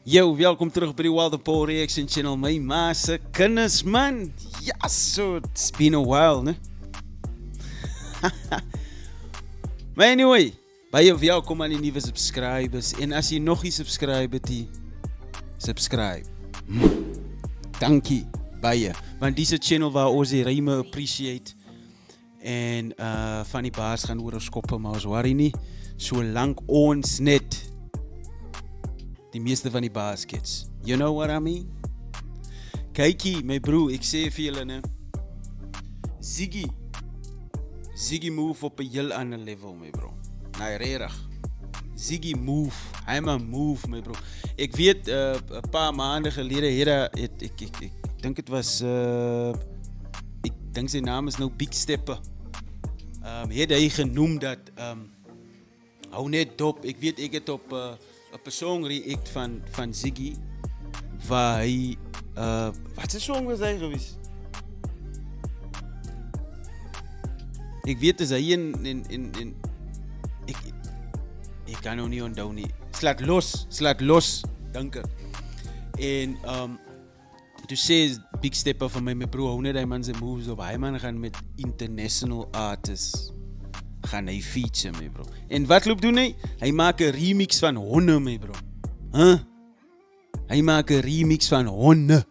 Yo, welkom terug by die Wilder Paul Reaction Channel. My ma se kinders, man. Ja, so, it's been a while, ne? Maar anyway, baie welkom aan die nuwe subscribers. En as jy nog nie subscribe het nie, subscribe. Dankie, baie. Want dis 'n channel waar ons die ruime appreciate. En van die baas gaan oor ons koppe, maar ons worry nie. Solank ons net die meeste van die baskets. You know what I mean? Kykie, my bro, ek sê vir julle, ne? Ziggy move op 'n heel ander level, my bro. Nee, regtig. Ziggy move. I'm a move, my bro. Ek weet 'n paar maande gelede het ek dink dit was ek dink sy naam is nou Big Stepper. Het hy genoem dat hou net dop. Ek weet ek het op 'n song react van Ziggy waar hy wat 'n song was hy gewees? Ek weet is hy in ek kan nou nie onthou nie. Slaat los, dankie. En toe sê Big Stepper van my bro, hou net hy man se moves op. Hy man gaan met international artists gaan hy feature, my bro. En wat loop doen hy? Hy maak 'n remix van Honne, my bro. Hy maak 'n remix van Honne.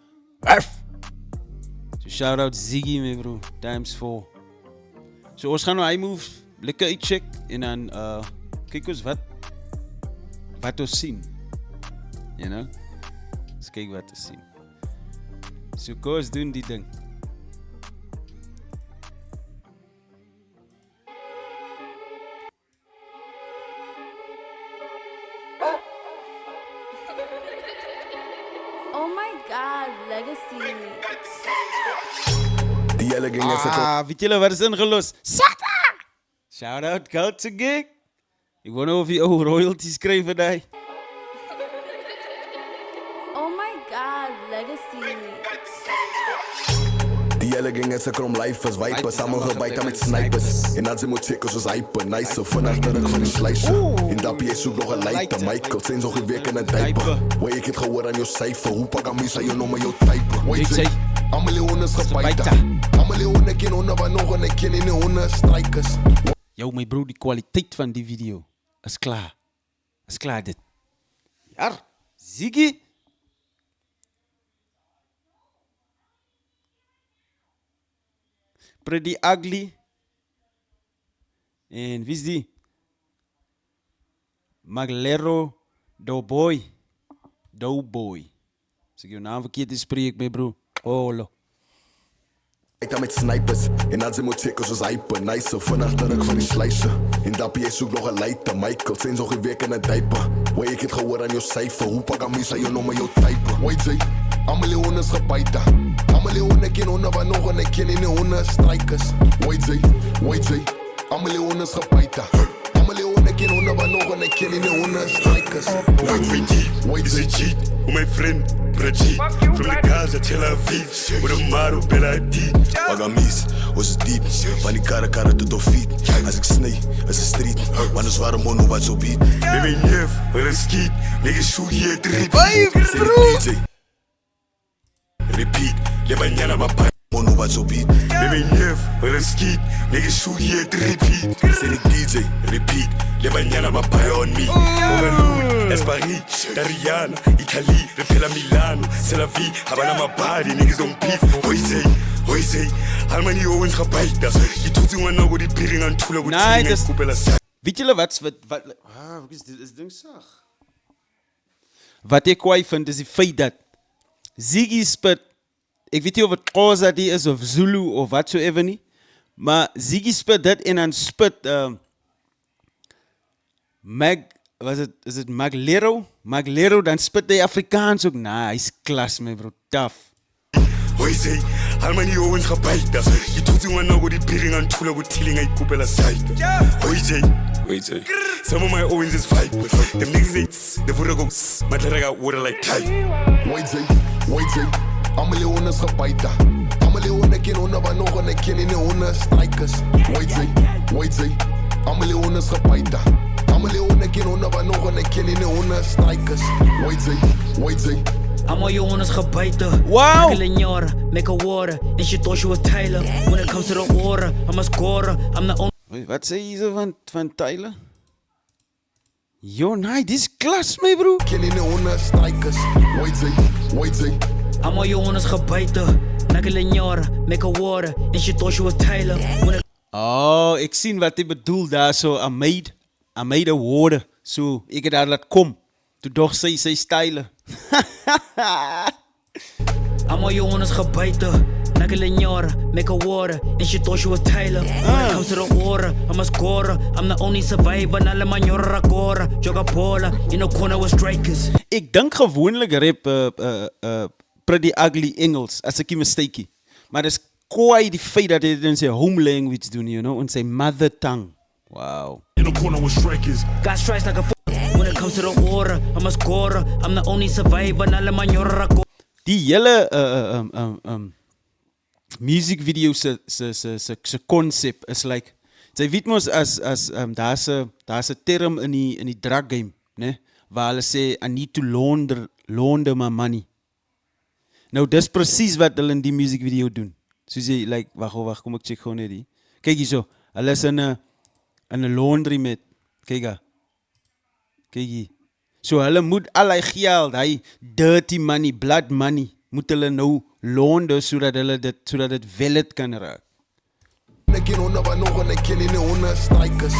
So shout out Ziggy, my bro. Times 4. So ons gaan nou hy move lekker uitcheck en dan kyk ons wat ons sien. You know? Ons kyk wat ons sien. So kom ons doen die ding. Oh my God, Legacy. Die hele gang is ek Weet julle wat is ingelos? Sata! Shout out Culture Gig. Ek wonder of jy ou royalties kry vir daai. Oh my God, Legacy. Die hele gang is ek om life is wipers, almal gebyt met snipers. En dan sy moet check soos hyper, nice so vinnig terug van die sluise. En dan jy soek nog 'n lighter, Michael sien so geweek in 'n diaper. Waar ek het gehoor aan jou syfer, hoe pak hom jy nou met jou type. Wait say, almal die honde is gebyt. Almal die honde ken honde wat nog en ek ken nie honde strikers. Yo, my bro, die kwaliteit van die video is klaar. Is klaar dit. Ja, Ziggy. Pretty ugly. En wie is die? Maglero Doughboy. As ek jou naam verkeerd spreek, my bro. Lo. Ek dan met snipers en dan sy moet check soos hyper, nice so vinnig terug van die sluise. En dan jy soek nog 'n lighter, Michael sien so geweek in 'n diaper. Waar ek het gehoor aan jou syfer, hoe pak hom jy nou met jou type. Wait say, almal die honde is gebyt. Almal die honde ken honde wat nog en ek ken nie honde strikers. Wait say, almal die honde is gebyt. Almal die honde ken honde wat nog en ek ken nie honde strikers. Wait, is a cheat with my friend Braji from the Gaza Tel Aviv with a model Bella D. Wagamis, ons is diep, van die karre tot op feet. As ek snij, is 'n street, want ons waren mono wat so beat. Baby neef, with a skeet, niggas shoot here drip. Sê die DJ, Repeat, le banyana ba mono wat so beat. Baby neef, with a skeet, niggas shoot here drip. Sê die DJ, Repeat, le banyana ba on me. Mogaloo, Paris, Dariana, Italy, Repela Milano, c'est la vie, habana mabadi, niggas don't beef. Hoi say, Almani Owens gebyt. Jy toets iemand nou oor die biering aan toele goed Nee, sien dis- en koepela sa. Weet julle wat is ding sag. Wat ek kwai vind is die feit dat Ziggy spit, ek weet nie of het Xhosa die is of Zulu of watsoever nie, maar Ziggy spit dit en dan spit is het Maglero, dan spit hy Afrikaans ook. Nah, hy's klas, my bro, tough. Hoi say, Almani Owens gebyt. Jy toets iemand nou oor die biering aan toele goed sien en koepela sa. Hoi say, some of my Owens is vipers. Them niggas ain't, they vote go, maar they got water like tight. wait say, almal die honde is gebyt. Almal die honde ken honde wat nog en ek ken nie honde strikers. Wait say, almal die honde is gebyt. Almal die honde ken honde wat nog en ek ken nie die honde strikers. Wait say. I'm all you on is gebuiten. Wow. Killing jaren, make a water. And she thought she was Taylor. When it comes to the water, I'm a scorer. I'm the only. Wait, wat sê jy so van Tyler? Yo, nee, dis klas my bro. Ken nie die honde strikers. Wait say. I'm all you on is gebuiten. Killing jaren, make a water. And she thought she was Taylor. When it Oh, ek sien wat jy bedoel daar so. I made a water. So ek het daar laat kom. Toe dog sy style. I'm all you on is gebuiten. Killing jaren, make a water. And she thought she was Taylor. When it comes to the water, I'm a scorer. I'm the only survivor. Alle man jorra cora. Joga pola. In the corner with strikers. Ek dink gewoonlik rap pretty ugly Engels as ek nie mistake. Maar dis kwai die feit dat hy dit in sy home language doen, you know, in sy mother tongue. Wow. In the corner with strikers. Got strikes like a when it comes to the water, I'm a scorer. I'm the only survivor. Alle man jorra cora. Die hele music video se concept is like jy weet mos as daar's 'n term in die drug game, né, waar hulle sê I need to launder my money. Nou dis presies wat hulle in die music video doen. Soos jy like wag kom ek check gou net die. Kyk hierso, hulle is in 'n laundry met kyk hier. So hulle moet al hy geld, hy dirty money, blood money, moet hulle nou launder sodat dit valid kan raak. Ek ken honde wat nog en ek ken nie die honde strikers.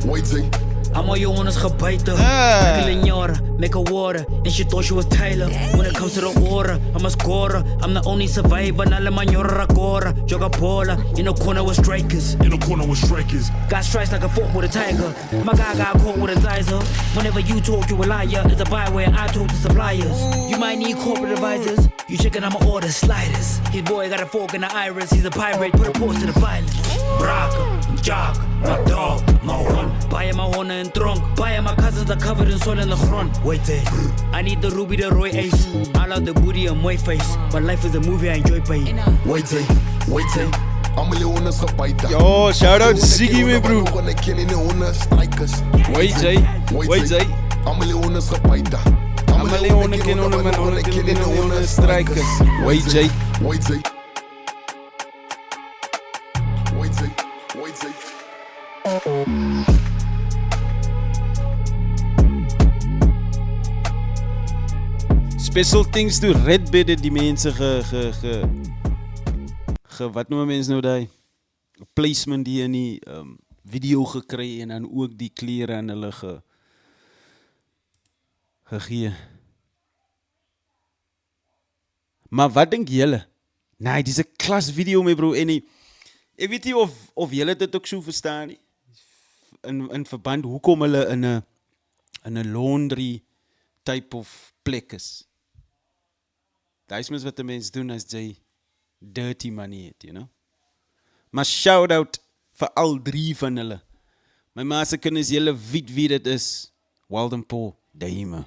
Wait say. I'm all you on is gebuiten. Killing jaren, make a water. And she thought she was Taylor. When it comes to the water, I'm a scorer. I'm the only survivor. Alle man jorra cora. Joga pola. In the corner with strikers. In the corner with strikers. Got strikes like a fork with a tiger. My guy got caught with a dizer. Whenever you talk, you a liar. It's a byway, I talk to suppliers. You might need corporate advisors. You checking I'ma order sliders. His boy got a fork in the iris. He's a pirate, put a pause to the violence. Braka, Jock, my dog, my one. Buy my horn and trunk. Buy my cousins are covered in soil in the front. Wait there. I need the ruby, the Roy Ace. I love the booty on my face. But life is a movie, I enjoy pain. Wait say. Almal die honde gebuiten. Yo, shout out Ziggy my bro. Nog en ek ken nie die honde strikers. Wait say. Almal die honde gebuiten. Almal die honde ken honde man, honde ken die honde strikers. Wait say. Special things to Red Bed het die mense wat noem mense nou daai placement die in die video gekry en dan ook die klere aan hulle gegee. Maar wat dink julle? Nee, dis 'n klas video my bro en ek weet nie of julle dit ook so verstaan nie. In verband hoekom hulle in 'n laundry type of plek is. Daai is mens wat 'n mens doen as jy dirty money het, you know. Maar shout out vir al 3 van hulle. My ma se kinders, julle weet wie dit is. Walden Paul, Daime.